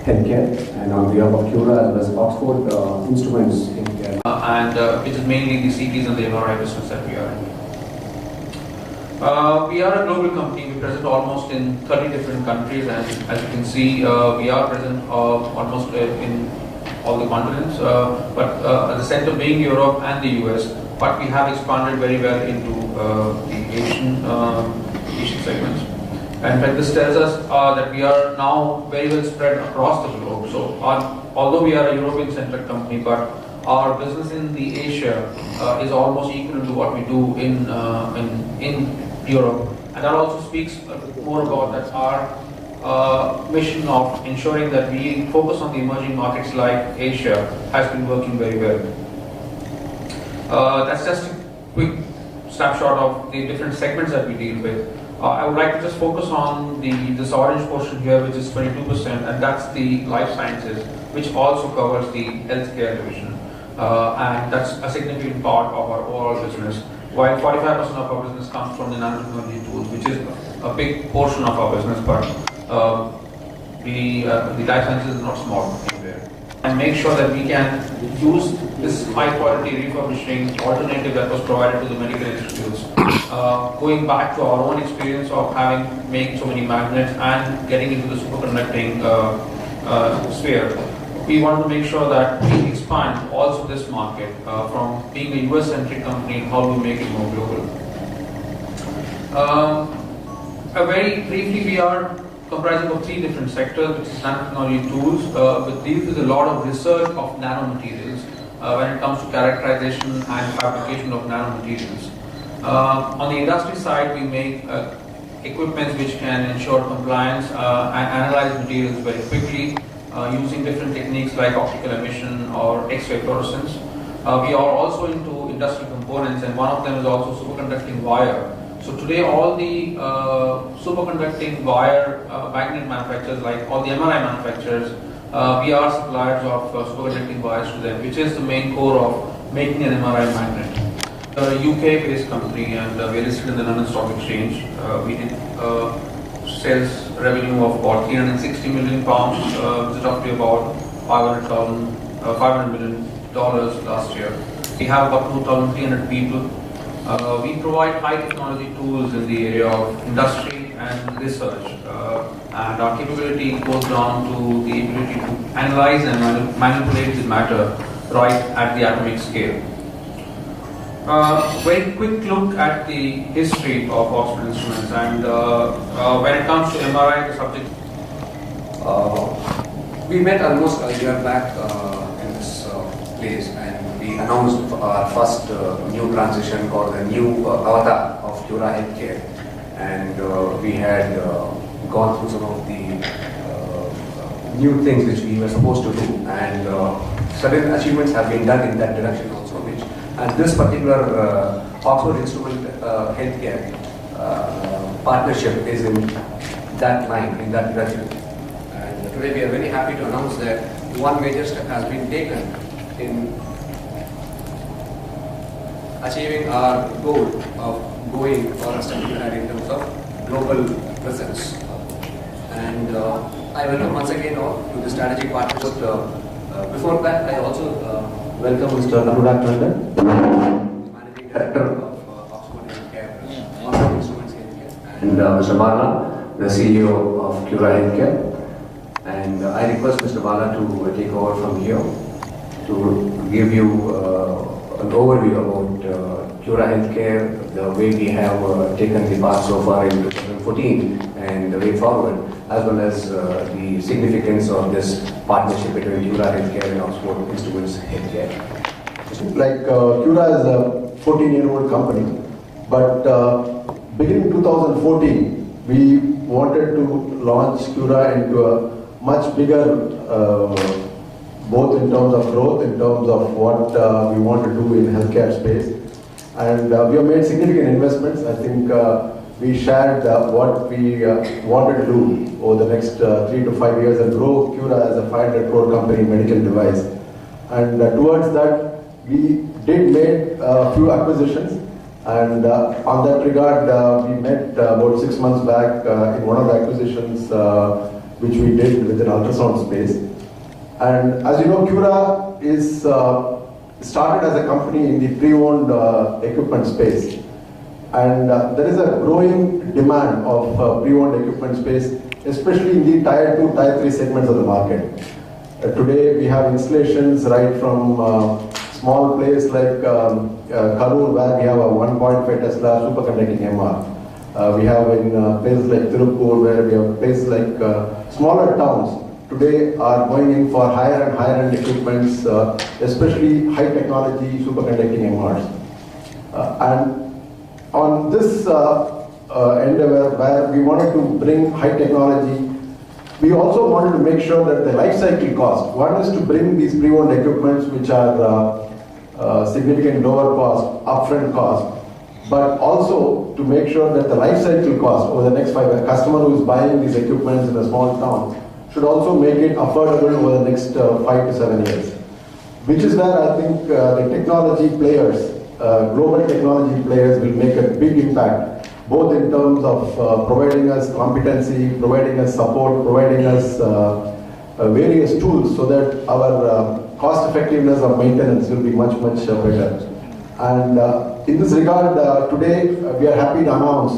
Healthcare, and on behalf of CURA as well as Oxford Instruments Healthcare. Which is mainly the CTs and the MRI business that we are in. We are a global company. We present almost in 30 different countries, and as you can see, we are present almost in all the continents, but at the center being Europe and the US, but we have expanded very well into the Asian segments. And in fact, this tells us that we are now very well spread across the globe. So although we are a European-centric company, but our business in the Asia is almost equal to what we do in Europe. And that also speaks more about that our mission of ensuring that we focus on the emerging markets like Asia has been working very well. That's just a quick snapshot of the different segments that we deal with. I would like to just focus on this orange portion here, which is 22%, and that's the life sciences, which also covers the healthcare division. And that's a significant part of our overall business. While 45% of our business comes from the nanotechnology tools, which is a big portion of our business, but the life sciences is not small anywhere. And make sure that we can use this high quality refurbishing alternative that was provided to the medical institutes. Going back to our own experience of making so many magnets and getting into the superconducting sphere, we want to make sure that we expand also this market from being a US-centric company, how do we make it more global. Very briefly, we are comprising of 3 different sectors, which is nanotechnology tools, which deals with a lot of research of nanomaterials when it comes to characterization and fabrication of nanomaterials. On the industry side, we make equipment which can ensure compliance and analyze materials very quickly using different techniques like optical emission or X-ray fluorescence. We are also into industrial components, and one of them is also superconducting wire. So today all the superconducting wire magnet manufacturers, like all the MRI manufacturers, we are suppliers of superconducting wires to them, which is the main core of making an MRI magnet. A UK-based company, and we are listed in the London Stock Exchange. We did sales revenue of about £360 million, which is roughly about $500 million last year. We have about 2,300 people. We provide high technology tools in the area of industry and research, and our capability goes down to the ability to analyze and manipulate the matter right at the atomic scale. Very quick look at the history of Oxford Instruments, and when it comes to MRI, the subject. We met almost a year back in this place, and we announced our first new transition or the new avatar of CURA Healthcare, and we had gone through some of the new things which we were supposed to do, and certain achievements have been done in that direction also, and this particular Oxford Instrument Healthcare partnership is in that line, in that direction. And today we are very happy to announce that one major step has been taken in achieving our goal of going for a step ahead in terms of global presence. And I welcome once again to the strategic partnership. Before that, I also welcome Mr. Anurag Tandon, Managing Director of Oxford Healthcare, Oxford Instruments Healthcare, and Mr. Bala, the CEO of CURA Healthcare. And I request Mr. Bala to take over from here to give you an overview about CURA Healthcare, the way we have taken the path so far in 2014 and the way forward, as well as the significance of this partnership between CURA Healthcare and Oxford Instruments Healthcare. Like CURA is a 14-year-old company, but beginning 2014, we wanted to launch CURA into a much bigger, both in terms of growth, in terms of what we want to do in healthcare space. And we have made significant investments. I think we shared what we wanted to do over the next 3 to 5 years and grow CURA as a 500 crore company in medical device. And towards that, we did make a few acquisitions. And on that regard, we met about 6 months back in one of the acquisitions. which we did within ultrasound space. And as you know, CURA is started as a company in the pre-owned equipment space. And there is a growing demand of pre-owned equipment space, especially in the Tier 2, Tier 3 segments of the market. Today we have installations right from small place like Karur, where we have a 1.5 Tesla superconducting MR. We have in places like Tirupur, where we have places like smaller towns today are going in for higher and higher end equipments, especially high technology superconducting MRs. And on this endeavor, where we wanted to bring high technology, we also wanted to make sure that the life cycle cost, one is to bring these pre-owned equipments which are significant lower cost, upfront cost, but also to make sure that the life cycle cost over the next 5 years, a customer who is buying these equipments in a small town should also make it affordable over the next 5 to 7 years. Which is where I think the technology players, global technology players will make a big impact, both in terms of providing us competency, providing us support, providing us various tools so that our cost effectiveness of maintenance will be much, much better. And in this regard, today we are happy to announce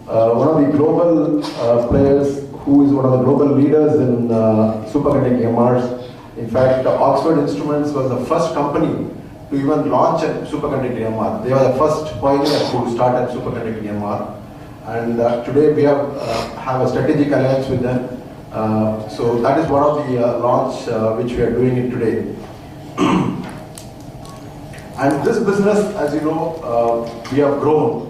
one of the global players who is one of the global leaders in superconducting MRs. In fact, Oxford Instruments was the first company to even launch a superconducting MR. They were the first pioneers who started superconducting MR. And today we have a strategic alliance with them. So that is one of the launch which we are doing it today. And this business, as you know, we have grown